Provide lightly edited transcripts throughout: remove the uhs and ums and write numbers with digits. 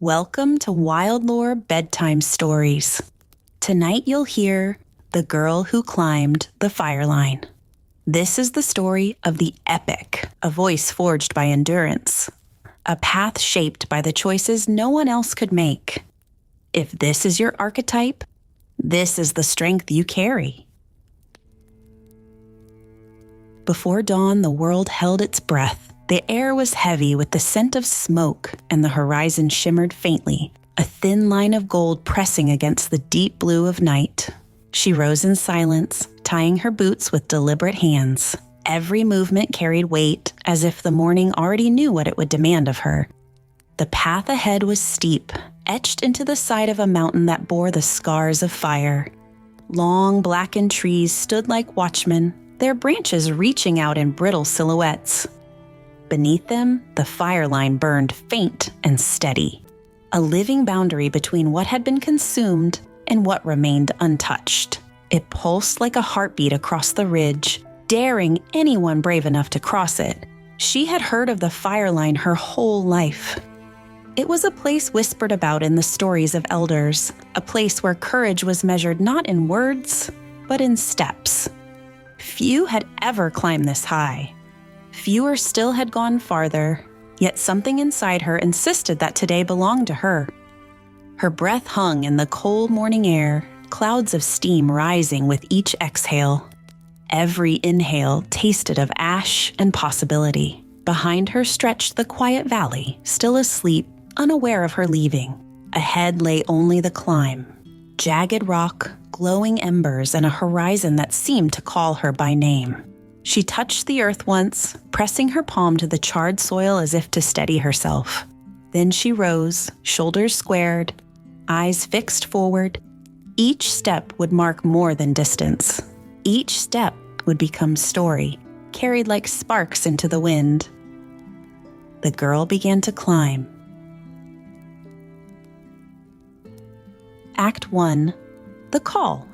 Welcome to Wild Lore Bedtime Stories. Tonight you'll hear The Girl Who Climbed the Fireline. This is the story of the epic, a voice forged by endurance, a path shaped by the choices no one else could make. If this is your archetype, this is the strength you carry. Before dawn, the world held its breath. The air was heavy with the scent of smoke, and the horizon shimmered faintly, a thin line of gold pressing against the deep blue of night. She rose in silence, tying her boots with deliberate hands. Every movement carried weight, as if the morning already knew what it would demand of her. The path ahead was steep, etched into the side of a mountain that bore the scars of fire. Long, blackened trees stood like watchmen, their branches reaching out in brittle silhouettes. Beneath them, the fireline burned faint and steady, a living boundary between what had been consumed and what remained untouched. It pulsed like a heartbeat across the ridge, daring anyone brave enough to cross it. She had heard of the fireline her whole life. It was a place whispered about in the stories of elders, a place where courage was measured not in words, but in steps. Few had ever climbed this high. Fewer still had gone farther, yet something inside her insisted that today belonged to her. Her breath hung in the cold morning air, clouds of steam rising with each exhale. Every inhale tasted of ash and possibility. Behind her stretched the quiet valley, still asleep, unaware of her leaving. Ahead lay only the climb. Jagged rock, glowing embers, and a horizon that seemed to call her by name. She touched the earth once, pressing her palm to the charred soil as if to steady herself. Then she rose, shoulders squared, eyes fixed forward. Each step would mark more than distance. Each step would become story, carried like sparks into the wind. The girl began to climb. Act 1. The Call.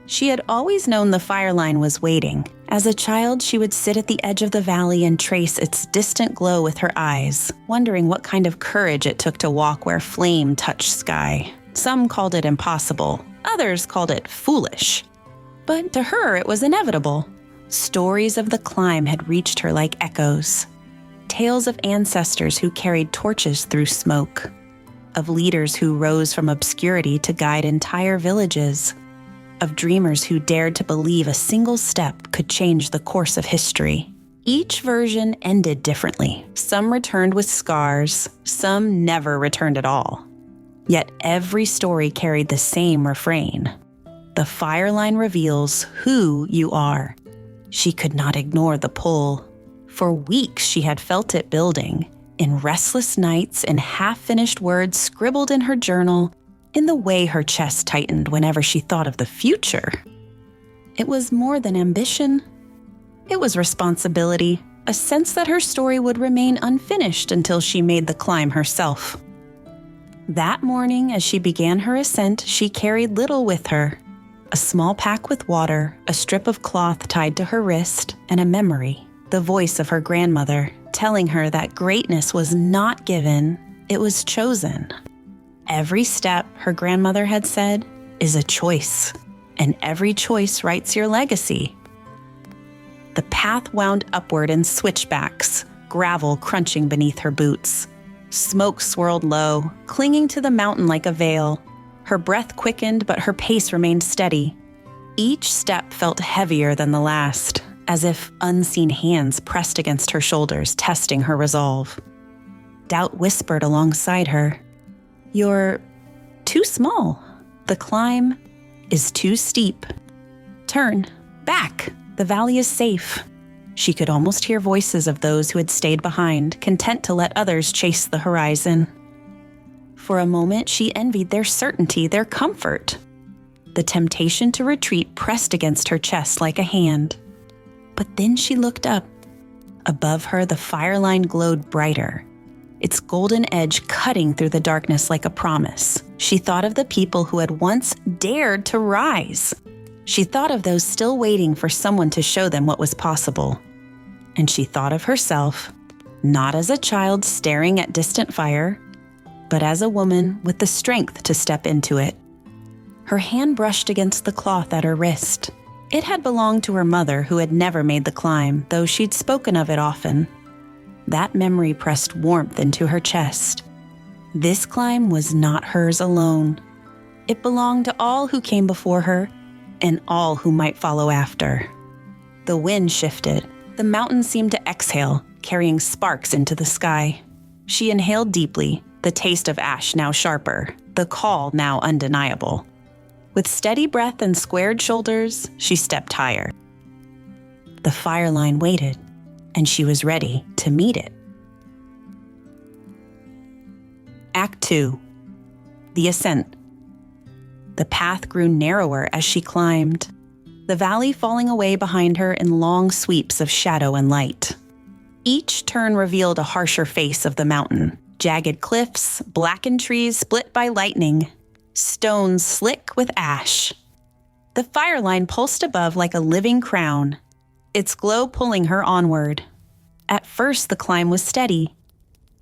She had always known the fireline was waiting. As a child, she would sit at the edge of the valley and trace its distant glow with her eyes, wondering what kind of courage it took to walk where flame touched sky. Some called it impossible, others called it foolish. But to her, it was inevitable. Stories of the climb had reached her like echoes. Tales of ancestors who carried torches through smoke. Of leaders who rose from obscurity to guide entire villages. Of dreamers who dared to believe a single step could change the course of history. Each version ended differently. Some returned with scars, some never returned at all. Yet every story carried the same refrain. The fireline reveals who you are. She could not ignore the pull. For weeks she had felt it building, in restless nights and half-finished words scribbled in her journal, in the way her chest tightened whenever she thought of the future. It was more than ambition. It was responsibility, a sense that her story would remain unfinished until she made the climb herself. That morning, as she began her ascent, she carried little with her. A small pack with water, a strip of cloth tied to her wrist, and a memory, the voice of her grandmother, telling her that greatness was not given, it was chosen. Every step, her grandmother had said, is a choice, and every choice writes your legacy. The path wound upward in switchbacks, gravel crunching beneath her boots. Smoke swirled low, clinging to the mountain like a veil. Her breath quickened, but her pace remained steady. Each step felt heavier than the last, as if unseen hands pressed against her shoulders, testing her resolve. Doubt whispered alongside her, "You're too small. The climb is too steep. Turn, back, the valley is safe." She could almost hear voices of those who had stayed behind, content to let others chase the horizon. For a moment, she envied their certainty, their comfort. The temptation to retreat pressed against her chest like a hand. But then she looked up. Above her, the fireline glowed brighter, its golden edge cutting through the darkness like a promise. She thought of the people who had once dared to rise. She thought of those still waiting for someone to show them what was possible. And she thought of herself, not as a child staring at distant fire, but as a woman with the strength to step into it. Her hand brushed against the cloth at her wrist. It had belonged to her mother, who had never made the climb, though she'd spoken of it often. That memory pressed warmth into her chest. This climb was not hers alone. It belonged to all who came before her and all who might follow after. The wind shifted. The mountain seemed to exhale, carrying sparks into the sky. She inhaled deeply, the taste of ash now sharper, the call now undeniable. With steady breath and squared shoulders, she stepped higher. The fireline waited, and she was ready to meet it. Act 2. The Ascent. The path grew narrower as she climbed, the valley falling away behind her in long sweeps of shadow and light. Each turn revealed a harsher face of the mountain. Jagged cliffs, blackened trees split by lightning, stones slick with ash. The fireline pulsed above like a living crown, its glow pulling her onward. At first, the climb was steady.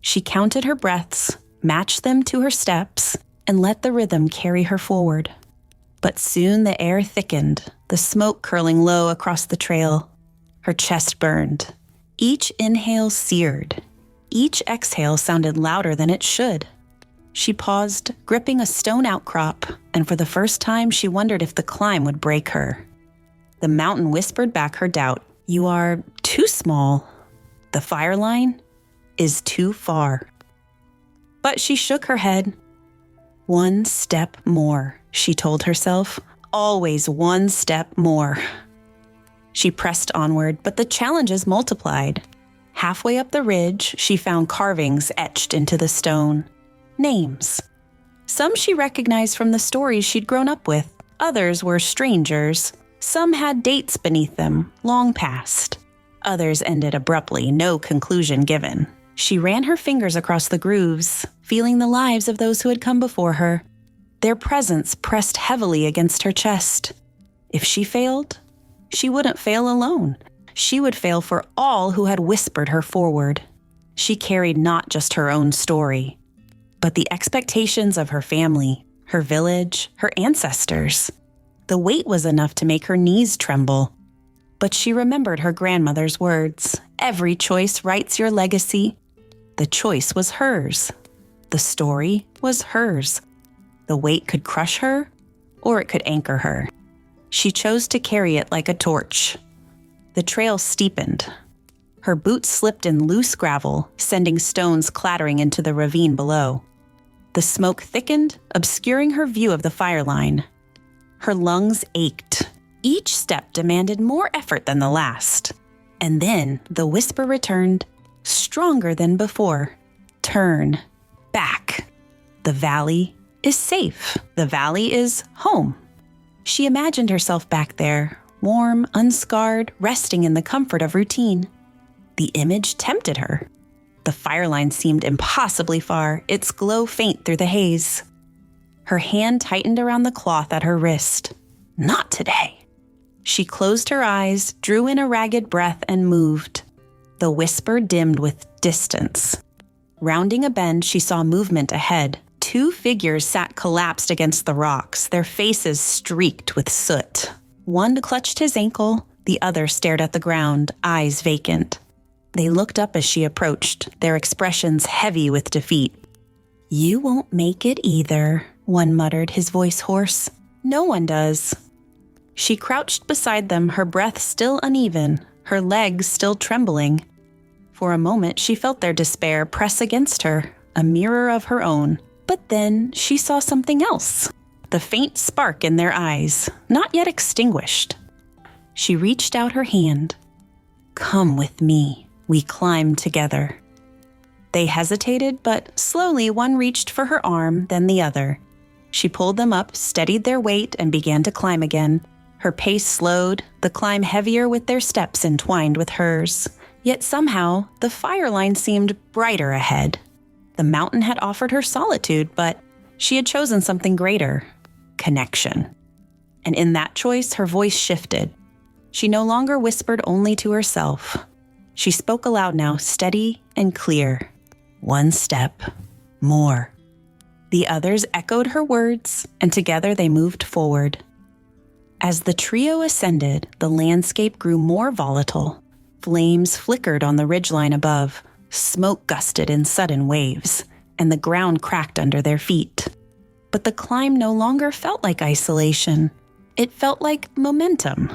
She counted her breaths, matched them to her steps, and let the rhythm carry her forward. But soon the air thickened, the smoke curling low across the trail. Her chest burned. Each inhale seared. Each exhale sounded louder than it should. She paused, gripping a stone outcrop, and for the first time she wondered if the climb would break her. The mountain whispered back her doubt. "You are too small. The fireline is too far." But she shook her head. "One step more," she told herself. "Always one step more." She pressed onward, but the challenges multiplied. Halfway up the ridge, she found carvings etched into the stone. Names. Some she recognized from the stories she'd grown up with. Others were strangers. Some had dates beneath them, long past. Others ended abruptly, no conclusion given. She ran her fingers across the grooves, feeling the lives of those who had come before her. Their presence pressed heavily against her chest. If she failed, she wouldn't fail alone. She would fail for all who had whispered her forward. She carried not just her own story, but the expectations of her family, her village, her ancestors. The weight was enough to make her knees tremble. But she remembered her grandmother's words. "Every choice writes your legacy." The choice was hers. The story was hers. The weight could crush her, or it could anchor her. She chose to carry it like a torch. The trail steepened. Her boots slipped in loose gravel, sending stones clattering into the ravine below. The smoke thickened, obscuring her view of the fireline. Her lungs ached. Each step demanded more effort than the last. And then the whisper returned, stronger than before. "Turn back. The valley is safe. The valley is home." She imagined herself back there, warm, unscarred, resting in the comfort of routine. The image tempted her. The fireline seemed impossibly far, its glow faint through the haze. Her hand tightened around the cloth at her wrist. Not today. She closed her eyes, drew in a ragged breath, and moved. The whisper dimmed with distance. Rounding a bend, she saw movement ahead. Two figures sat collapsed against the rocks, their faces streaked with soot. One clutched his ankle, the other stared at the ground, eyes vacant. They looked up as she approached, their expressions heavy with defeat. "You won't make it either," one muttered, his voice hoarse. "No one does." She crouched beside them, her breath still uneven, her legs still trembling. For a moment, she felt their despair press against her, a mirror of her own. But then she saw something else, the faint spark in their eyes, not yet extinguished. She reached out her hand. "Come with me. We climb together." They hesitated, but slowly one reached for her arm, then the other. She pulled them up, steadied their weight, and began to climb again. Her pace slowed, the climb heavier with their steps entwined with hers. Yet somehow, the fireline seemed brighter ahead. The mountain had offered her solitude, but she had chosen something greater, connection. And in that choice, her voice shifted. She no longer whispered only to herself. She spoke aloud now, steady and clear. "One step more." The others echoed her words, and together they moved forward. As the trio ascended, the landscape grew more volatile. Flames flickered on the ridgeline above, smoke gusted in sudden waves, and the ground cracked under their feet. But the climb no longer felt like isolation. It felt like momentum.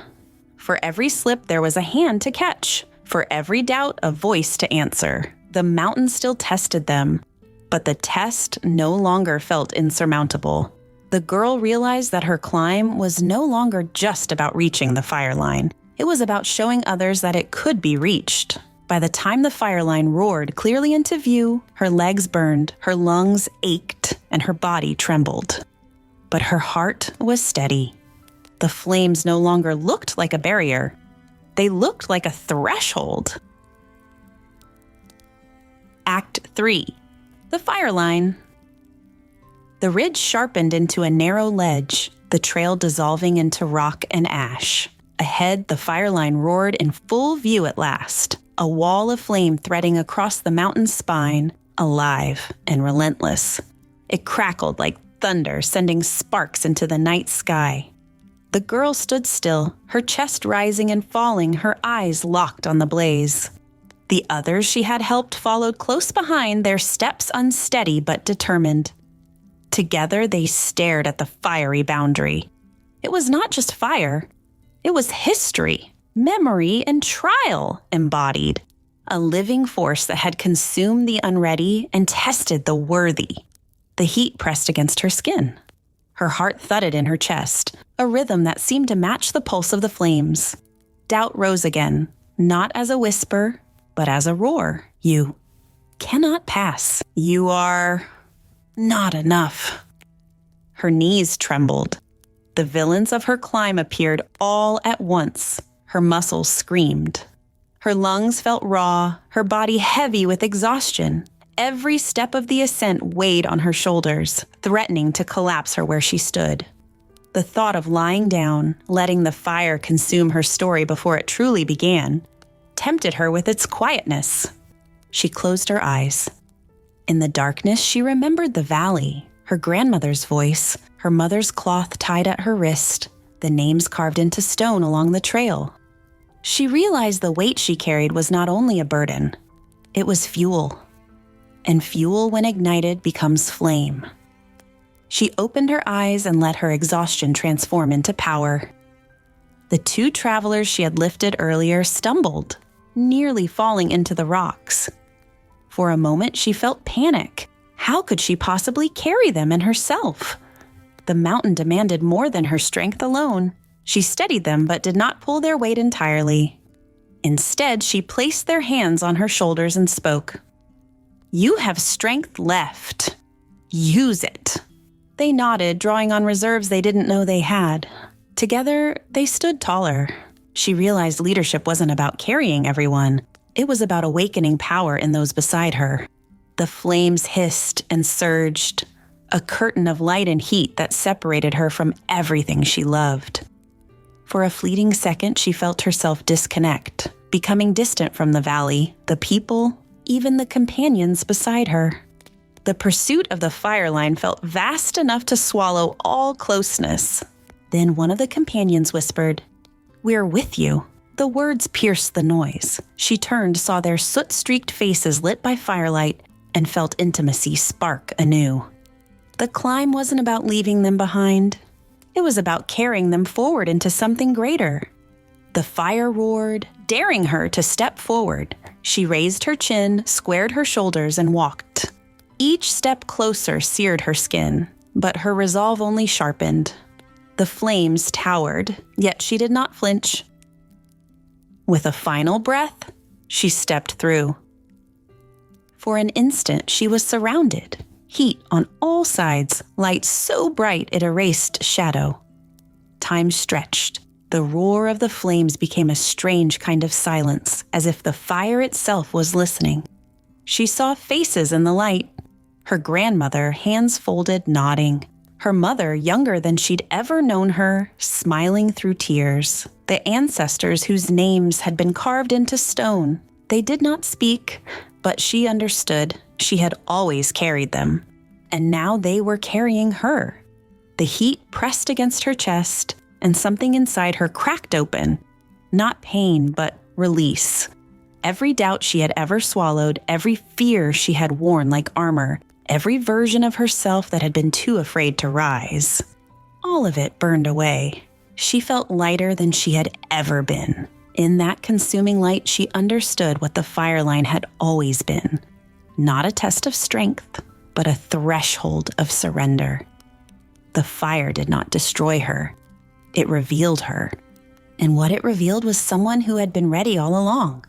For every slip, there was a hand to catch. For every doubt, a voice to answer. The mountain still tested them, but the test no longer felt insurmountable. The girl realized that her climb was no longer just about reaching the Fireline. It was about showing others that it could be reached. By the time the Fireline roared clearly into view, her legs burned, her lungs ached, and her body trembled. But her heart was steady. The flames no longer looked like a barrier. They looked like a threshold. Act 3. The Fireline. The ridge sharpened into a narrow ledge, the trail dissolving into rock and ash. Ahead, the Fireline roared in full view at last, a wall of flame threading across the mountain's spine, alive and relentless. It crackled like thunder, sending sparks into the night sky. The girl stood still, her chest rising and falling, her eyes locked on the blaze. The others she had helped followed close behind, their steps unsteady but determined. Together they stared at the fiery boundary. It was not just fire. It was history, memory, and trial embodied. A living force that had consumed the unready and tested the worthy. The heat pressed against her skin. Her heart thudded in her chest, a rhythm that seemed to match the pulse of the flames. Doubt rose again, not as a whisper, but as a roar. You cannot pass. You are not enough. Her knees trembled. The villains of her climb appeared all at once. Her muscles screamed. Her lungs felt raw, her body heavy with exhaustion. Every step of the ascent weighed on her shoulders, threatening to collapse her where she stood. The thought of lying down, letting the fire consume her story before it truly began, tempted her with its quietness. She closed her eyes. In the darkness, she remembered the valley, her grandmother's voice, her mother's cloth tied at her wrist, the names carved into stone along the trail. She realized the weight she carried was not only a burden, it was fuel. And fuel, when ignited, becomes flame. She opened her eyes and let her exhaustion transform into power. The two travelers she had lifted earlier stumbled, nearly falling into the rocks. For a moment, she felt panic. How could she possibly carry them and herself? The mountain demanded more than her strength alone. She steadied them but did not pull their weight entirely. Instead, she placed their hands on her shoulders and spoke. "You have strength left. Use it." They nodded, drawing on reserves they didn't know they had. Together, they stood taller. She realized leadership wasn't about carrying everyone. It was about awakening power in those beside her. The flames hissed and surged, a curtain of light and heat that separated her from everything she loved. For a fleeting second, she felt herself disconnect, becoming distant from the valley, the people, even the companions beside her. The pursuit of the Fireline felt vast enough to swallow all closeness. Then one of the companions whispered, "We're with you." The words pierced the noise. She turned, saw their soot-streaked faces lit by firelight, and felt intimacy spark anew. The climb wasn't about leaving them behind. It was about carrying them forward into something greater. The fire roared, daring her to step forward. She raised her chin, squared her shoulders, and walked. Each step closer seared her skin, but her resolve only sharpened. The flames towered, yet she did not flinch. With a final breath, she stepped through. For an instant, she was surrounded. Heat on all sides, light so bright it erased shadow. Time stretched. The roar of the flames became a strange kind of silence, as if the fire itself was listening. She saw faces in the light. Her grandmother, hands folded, nodding. Her mother, younger than she'd ever known her, smiling through tears. The ancestors whose names had been carved into stone. They did not speak, but she understood. She had always carried them. and now they were carrying her. The heat pressed against her chest, and something inside her cracked open. Not pain, but release. Every doubt she had ever swallowed, every fear she had worn like armor, every version of herself that had been too afraid to rise. All of it burned away. She felt lighter than she had ever been. In that consuming light, she understood what the Fireline had always been. Not a test of strength, but a threshold of surrender. The fire did not destroy her. It revealed her. And what it revealed was someone who had been ready all along.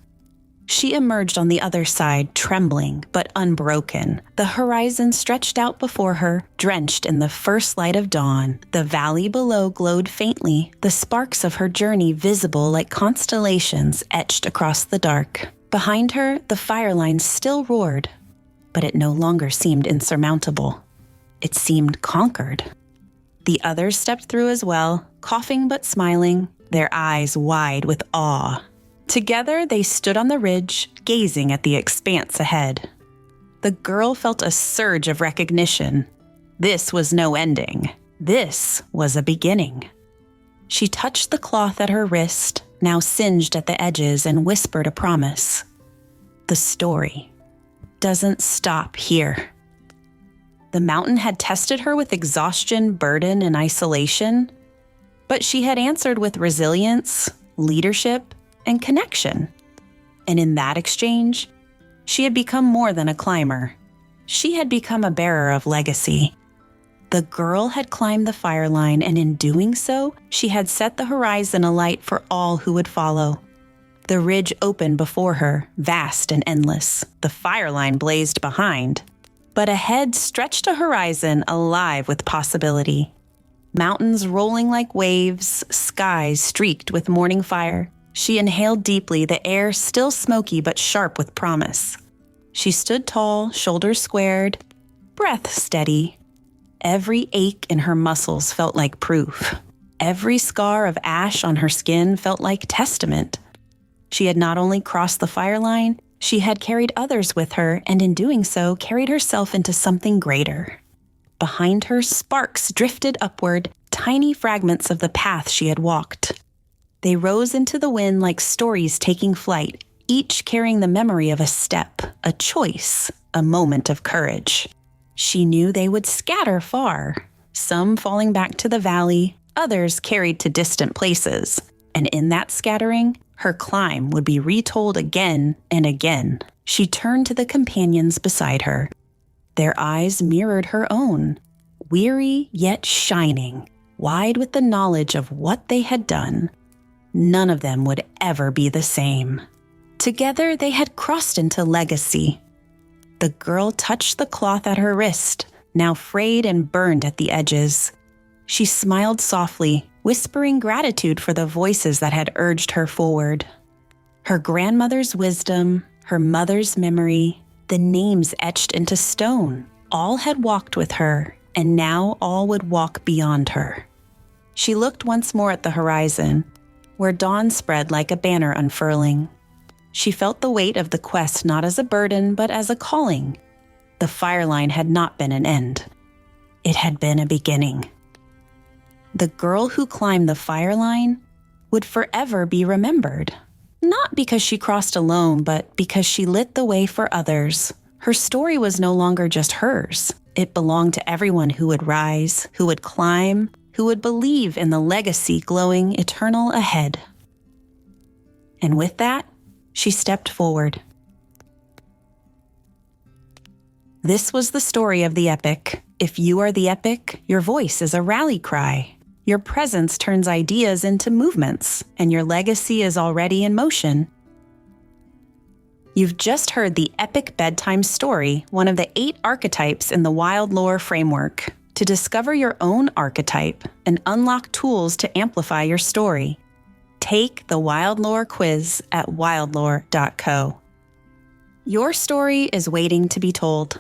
She emerged on the other side, trembling but unbroken. The horizon stretched out before her, drenched in the first light of dawn. The valley below glowed faintly, the sparks of her journey visible like constellations etched across the dark. Behind her, the Fireline still roared, but it no longer seemed insurmountable. It seemed conquered. The others stepped through as well, coughing but smiling, their eyes wide with awe. Together, they stood on the ridge, gazing at the expanse ahead. The girl felt a surge of recognition. This was no ending. This was a beginning. She touched the cloth at her wrist, now singed at the edges, and whispered a promise. The story doesn't stop here. The mountain had tested her with exhaustion, burden, and isolation, but she had answered with resilience, leadership, and connection. And in that exchange, she had become more than a climber. She had become a bearer of legacy. The girl had climbed the Fireline, and in doing so, she had set the horizon alight for all who would follow. The ridge opened before her, vast and endless. The Fireline blazed behind. But ahead stretched a horizon alive with possibility. Mountains rolling like waves, skies streaked with morning fire. She inhaled deeply, the air still smoky but sharp with promise. She stood tall, shoulders squared, breath steady. Every ache in her muscles felt like proof. Every scar of ash on her skin felt like testament. She had not only crossed the Fireline, she had carried others with her, and in doing so, carried herself into something greater. Behind her, sparks drifted upward, tiny fragments of the path she had walked. They rose into the wind like stories taking flight, each carrying the memory of a step, a choice, a moment of courage. She knew they would scatter far, some falling back to the valley, others carried to distant places. And in that scattering, her climb would be retold again and again. She turned to the companions beside her. Their eyes mirrored her own, weary yet shining, wide with the knowledge of what they had done. None of them would ever be the same. Together, they had crossed into legacy. The girl touched the cloth at her wrist, now frayed and burned at the edges. She smiled softly, whispering gratitude for the voices that had urged her forward. Her grandmother's wisdom, her mother's memory, the names etched into stone, all had walked with her, and now all would walk beyond her. She looked once more at the horizon, where dawn spread like a banner unfurling. She felt the weight of the quest not as a burden, but as a calling. The Fireline had not been an end. It had been a beginning. The girl who climbed the Fireline would forever be remembered. Not because she crossed alone, but because she lit the way for others. Her story was no longer just hers. It belonged to everyone who would rise, who would climb, who would believe in the legacy glowing eternal ahead. And with that, she stepped forward. This was the story of the epic. If you are the epic, your voice is a rally cry. Your presence turns ideas into movements, and your legacy is already in motion. You've just heard the epic bedtime story, one of the 8 archetypes in the Wild Lore framework. To discover your own archetype and unlock tools to amplify your story, take the Wild Lore quiz at wildlore.co. Your story is waiting to be told.